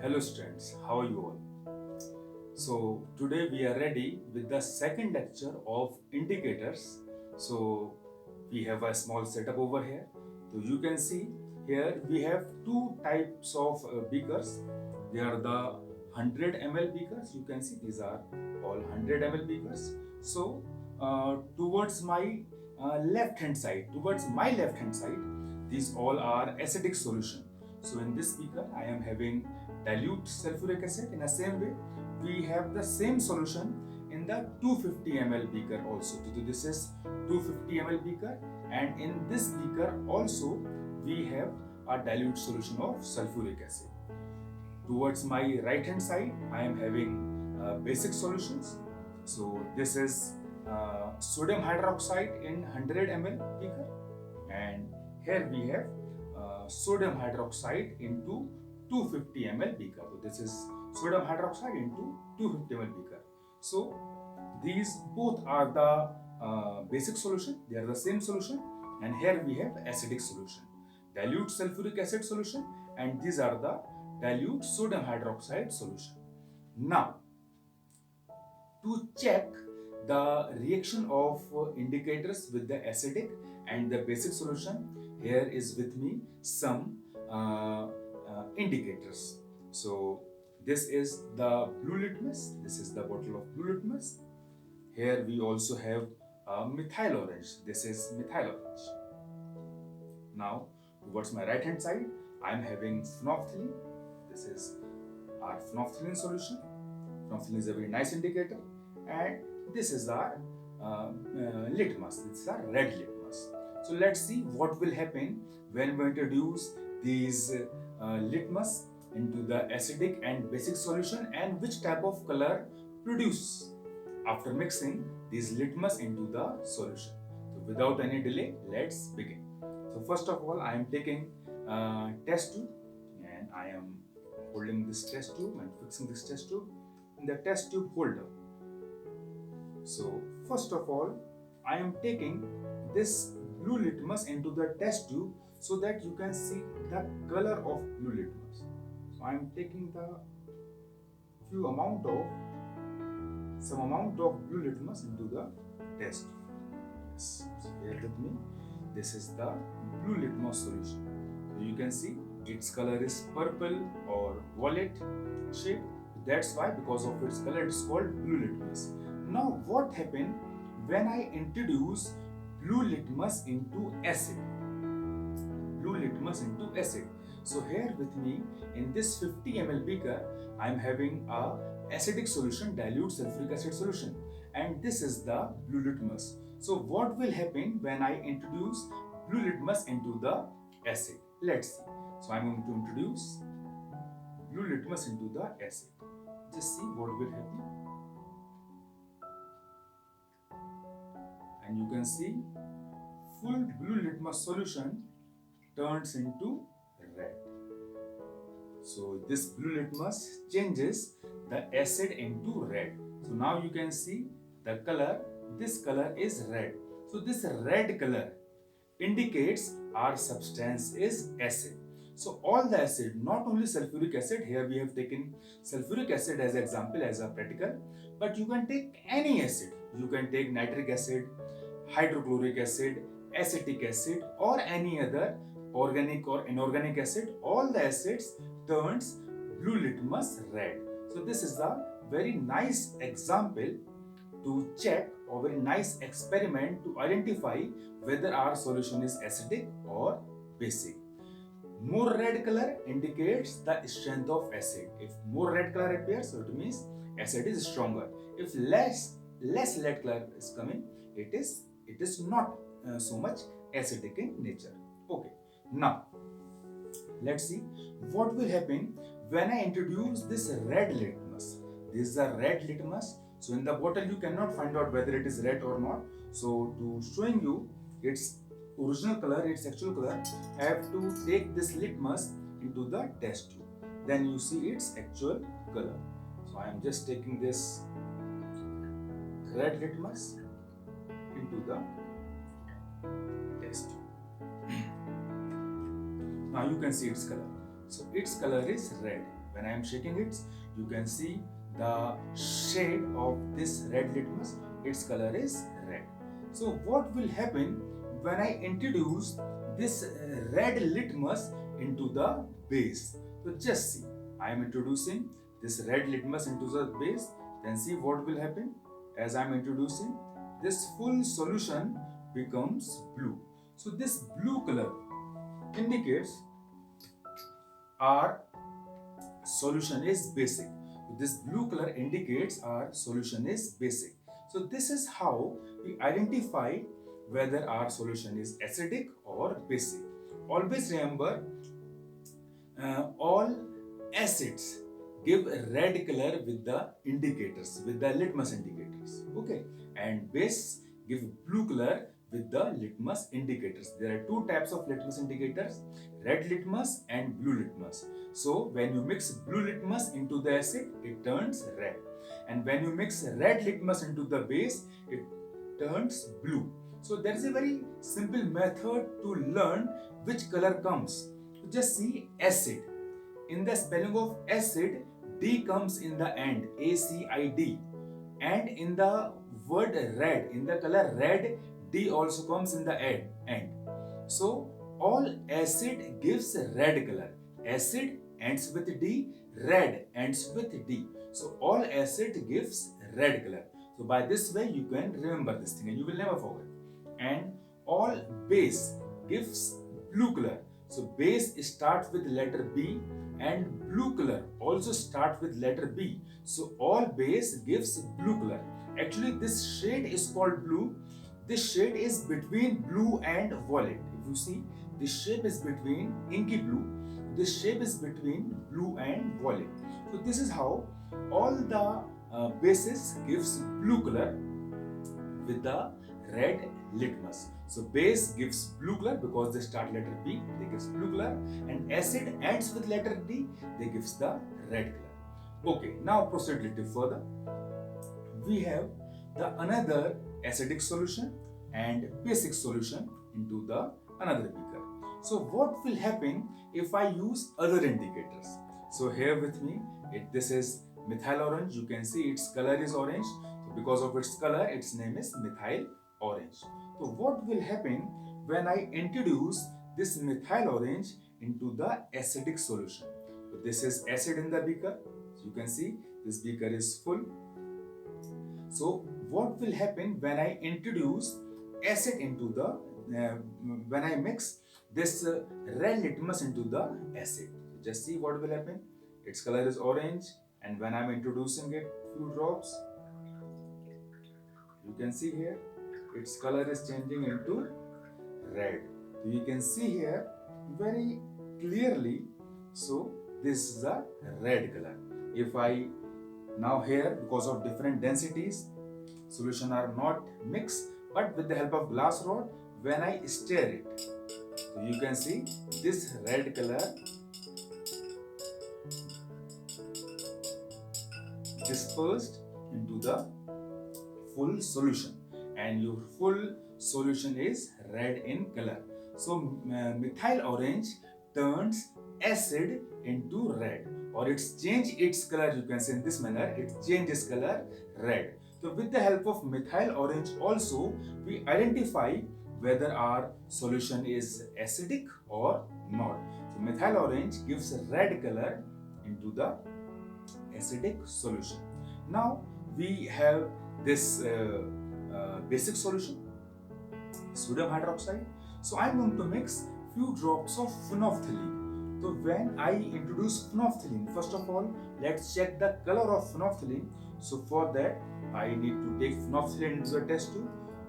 Hello students, how are you all? So today we are ready with the second lecture of indicators. So we have a small setup over here. So you can see here we have two types of beakers. They are the 100 ml beakers. You can see these are all 100 ml beakers. So towards my left hand side, these all are acidic solution. So in this beaker, I am having dilute sulfuric acid. In the same way, we have the same solution in the 250 ml beaker also. So this is 250 ml beaker, and in this beaker also we have a dilute solution of sulfuric acid. Towards my right hand side, I am having basic solutions. So this is sodium hydroxide in 100 ml beaker, and here we have sodium hydroxide into 250 ml beaker. So this is sodium hydroxide into 250 ml beaker. So these both are the basic solution. They are the same solution, and here we have acidic solution, dilute sulfuric acid solution, and these are the dilute sodium hydroxide solution. Now, to check the reaction of indicators with the acidic and the basic solution, here is with me some indicators. So this is the blue litmus. This is the bottle of blue litmus. Here we also have methyl orange. This is methyl orange. Now towards my right hand side, I am having phenolphthalein. This is our phenolphthalein solution. Phenolphthalein is a very nice indicator, and this is our litmus. This is our red litmus. So let's see what will happen when we introduce these litmus into the acidic and basic solution, and which type of color produce after mixing these litmus into the solution. So without any delay, let's begin. So first of all, I am taking test tube, and I am holding this test tube and fixing this test tube in the test tube holder. So first of all, I am taking this blue litmus into the test tube so that you can see the color of blue litmus. So I am taking some amount of blue litmus into the test tube. Yes. So here with me, this is the blue litmus solution. So you can see its color is purple or violet shade. That's why, because of its color, it's called blue litmus. Now what happened when I introduce blue litmus into acid? Blue litmus into acid. So here with me in this 50 ml beaker, I am having a acidic solution, dilute sulfuric acid solution, and this is the blue litmus. So what will happen when I introduce blue litmus into the acid? Let's see. So I am going to introduce blue litmus into the acid. Just see what will happen. And you can see full blue litmus solution turns into red. So this blue litmus changes the acid into red. So now you can see the color, this color is red. So this red color indicates our substance is acid. So all the acid, not only sulfuric acid, here we have taken sulfuric acid as example as a practical, but you can take any acid. You can take nitric acid, hydrochloric acid, acetic acid, or any other organic or inorganic acid. All the acids turns blue litmus red. So this is a very nice example to check, or very nice experiment to identify whether our solution is acidic or basic. More red color indicates the strength of acid. If more red color appears, so it means acid is stronger. If less red color is coming, it is not so much acidic in nature. Okay, now let's see what will happen when I introduce this red litmus. This is a red litmus. So in the bottle you cannot find out whether it is red or not. So to showing you its original color, its actual color, I have to take this litmus into the test tube. Then you see its actual color. So I am just taking this red litmus into the test tube. Now you can see its color. So its color is red. When I am shaking it, you can see the shade of this red litmus. Its color is red. So what will happen when I introduce this red litmus into the base? So just see, I am introducing this red litmus into the base. Then see what will happen. As I am introducing, this full solution becomes blue. So this blue color indicates our solution is basic. This blue color indicates our solution is basic. So this is how we identify whether our solution is acidic or basic. Always remember, all acids give a red color with the indicators, with the litmus indicators. Okay, and base give blue color with the litmus indicators. There are two types of litmus indicators, red litmus and blue litmus. So when you mix blue litmus into the acid, it turns red, and when you mix red litmus into the base, it turns blue. So there is a very simple method to learn which color comes. Just see acid. In the spelling of acid, D comes in the end, ACID. And in the word red, in the color red, D also comes in the end. So all acid gives red color. Acid ends with D, red ends with D. So all acid gives red color. So by this way you can remember this thing and you will never forget. And all base gives blue color. So base starts with letter B and blue color also start with letter B. So all base gives blue color. Actually this shade is called blue. This shade is between blue and violet. If you see, this shape is between inky blue. This shape is between blue and violet. So this is how all the bases gives blue color with the red litmus. So base gives blue color because they start letter B, they gives blue color, and acid ends with letter D, they gives the red color. Okay, now proceed little further. We have the another acidic solution and basic solution into the another beaker. So what will happen if I use other indicators? So here with me, this is methyl orange. You can see its color is orange. So because of its color, its name is methyl orange. So what will happen when I introduce this methyl orange into the acidic solution? So this is acid in the beaker. So you can see this beaker is full. So what will happen when I introduce acid into the, when I mix this red litmus into the acid? So just see what will happen. Its color is orange, and when I am introducing it few drops, you can see here its color is changing into red. So you can see here very clearly. So this is a red color. If I now here, because of different densities, solution are not mixed, but with the help of glass rod, when I stir it, so you can see this red color dispersed into the full solution, and your full solution is red in color. So methyl orange turns acid into red, or it's change its color. You can say in this manner, it changes color red. So with the help of methyl orange also, we identify whether our solution is acidic or not. So methyl orange gives a red color into the acidic solution. Now we have this basic solution, sodium hydroxide. So I am going to mix few drops of phenolphthalein. So when I introduce phenolphthalein, first of all, let's check the color of phenolphthalein. So for that, I need to take phenolphthalein into the test tube.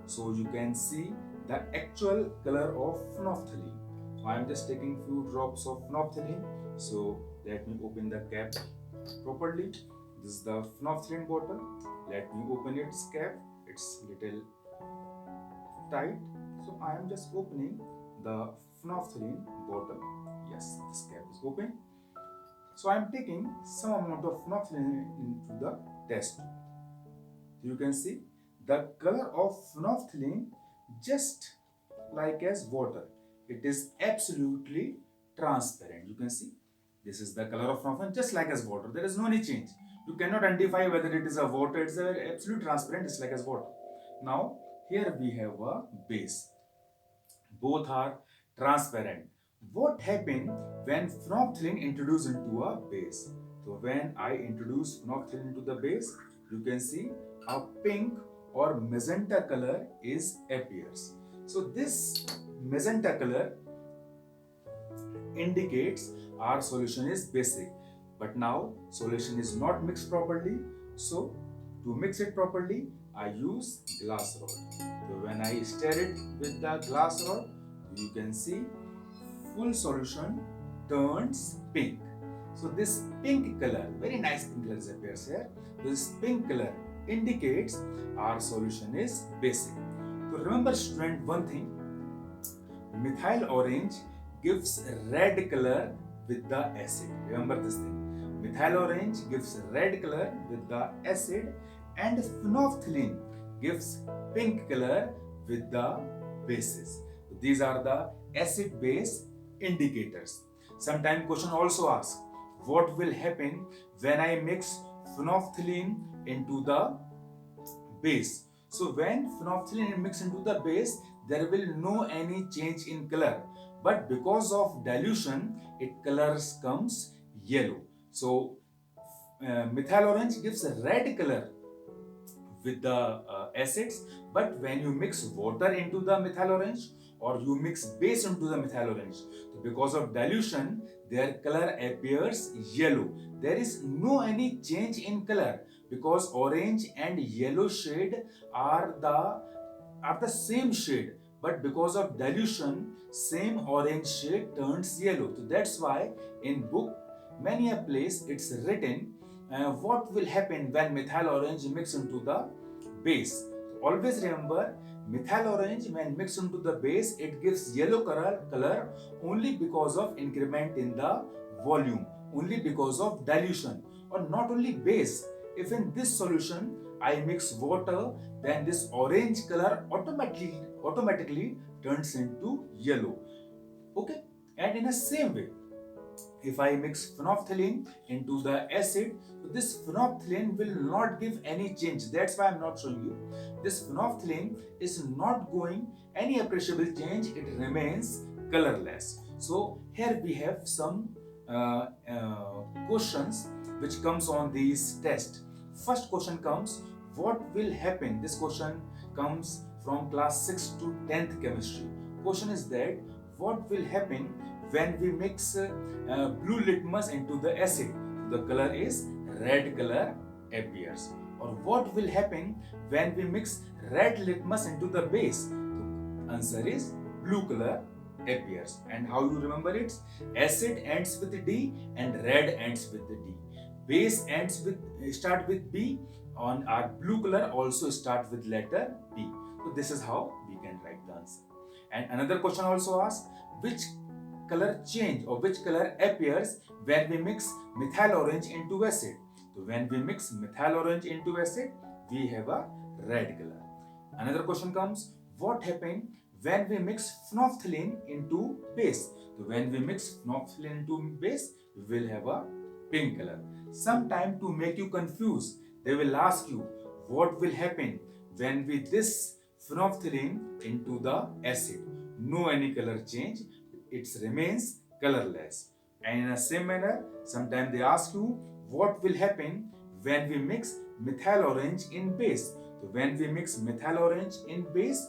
So you can see the actual color of phenolphthalein. So I am just taking few drops of phenolphthalein. So let me open the cap properly. This is the phenolphthalein bottle. Let me open its cap. It's little tight. So I am just opening the phenolphthalein bottle. Yes, this cap is open. So I am taking some amount of phenolphthalein into the test tube. You can see the color of phenolphthalein just like as water. It is absolutely transparent. You can see This is the color of phenolphthalein, just like as water. There is no any change. You cannot identify whether it is a water. It's a absolute transparent, just like as water. Now here we have a base. Both are transparent. What happened when phenolphthalein introduced into a base? So when I introduce phenolphthalein into the base, you can see a pink or magenta color is appears. So this magenta color indicates our solution is basic. But now solution is not mixed properly. So to mix it properly, I use glass rod. So when I stir it with the glass rod, you can see full solution turns pink. So this pink color, very nice pink color appears here. This pink color indicates our solution is basic. So remember student one thing, methyl orange gives red color with the acid. Remember this thing. Methyl orange gives red color with the acid and phenolphthalein gives pink color with the bases. So these are the acid base indicators. Sometimes question also asks, what will happen when I mix phenolphthalein into the base? So when phenolphthalein mix into the base, there will no any change in color, but because of dilution, it colors comes yellow. So methyl orange gives a red color with the acids, but when you mix water into the methyl orange or you mix base into the methyl orange, so because of dilution their color appears yellow. There is no any change in color because orange and yellow shade are the same shade, but because of dilution same orange shade turns yellow. So that's why in book many a place it's written what will happen when methyl orange mix into the base. Always remember, methyl orange when mixed into the base, it gives yellow color only because of increment in the volume, only because of dilution, or not only base. If in this solution I mix water, then this orange color automatically turns into yellow. Okay, and in the same way, if I mix phenolphthalein into the acid, this phenolphthalein will not give any change. That's why I'm not showing you. This phenolphthalein is not going any appreciable change. It remains colorless. So here we have some questions which comes on these tests. First question comes, what will happen? This question comes from class 6 to 10th chemistry. Question is that what will happen when we mix blue litmus into the acid? The color is red color appears. Or what will happen when we mix red litmus into the base? The answer is blue color appears. And how you remember it? Acid ends with D and red ends with the D. Base start with B, on our blue color also start with letter B. So this is how we can write the answer. And another question also asks, which color change or which color appears when we mix methyl orange into acid? So when we mix methyl orange into acid, we have a red color. Another question comes, what happens when we mix phenolphthalein into base? So when we mix phenolphthalein into base, we will have a pink color. Sometime to make you confused, they will ask you what will happen when we this phenolphthalein into the acid. No any color change, it remains colorless. And in the same manner, sometimes they ask you what will happen when we mix methyl orange in base. So when we mix methyl orange in base,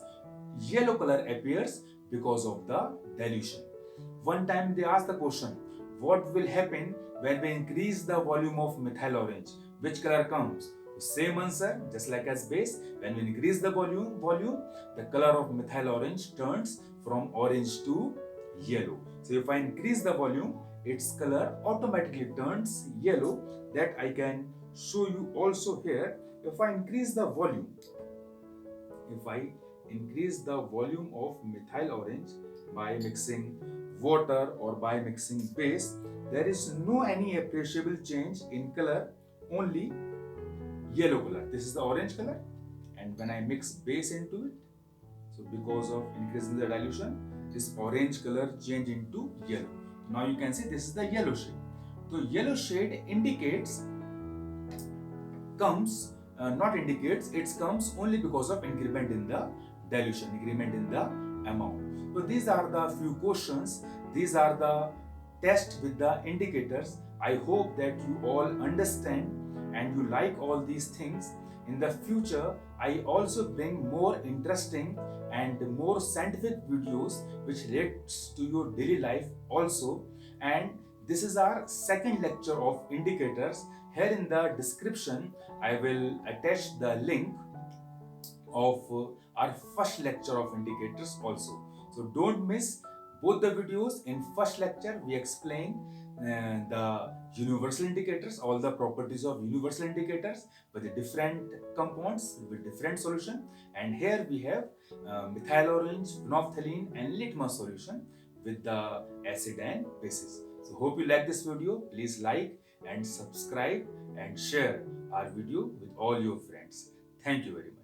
yellow color appears because of the dilution. One time they ask the question, what will happen when we increase the volume of methyl orange? Which color comes? Same answer, just like as base. When we increase the volume, the color of methyl orange turns from orange to yellow. So if I increase the volume, its color automatically turns yellow. That I can show you also here. If I increase the volume of methyl orange by mixing water or by mixing base, there is no any appreciable change in color, only yellow color. This is the orange color, and when I mix base into it, so because of increasing the dilution, this orange color change into yellow. Now you can see this is the yellow shade. So yellow shade indicates comes not indicates it comes only because of increment in the dilution, increment in the amount. So these are the few questions, these are the tests with the indicators. I hope that you all understand and you like all these things. In the future I also bring more interesting and more scientific videos which relates to your daily life also. And this is our second lecture of indicators. Here in the description I will attach the link of our first lecture of indicators also. So don't miss both the videos. In first lecture we explain the universal indicators, all the properties of universal indicators with the different compounds with different solution. And here we have methyl orange, phenolphthalein and litmus solution with the acid and bases. So hope you like this video. Please like and subscribe and share our video with all your friends. Thank you very much.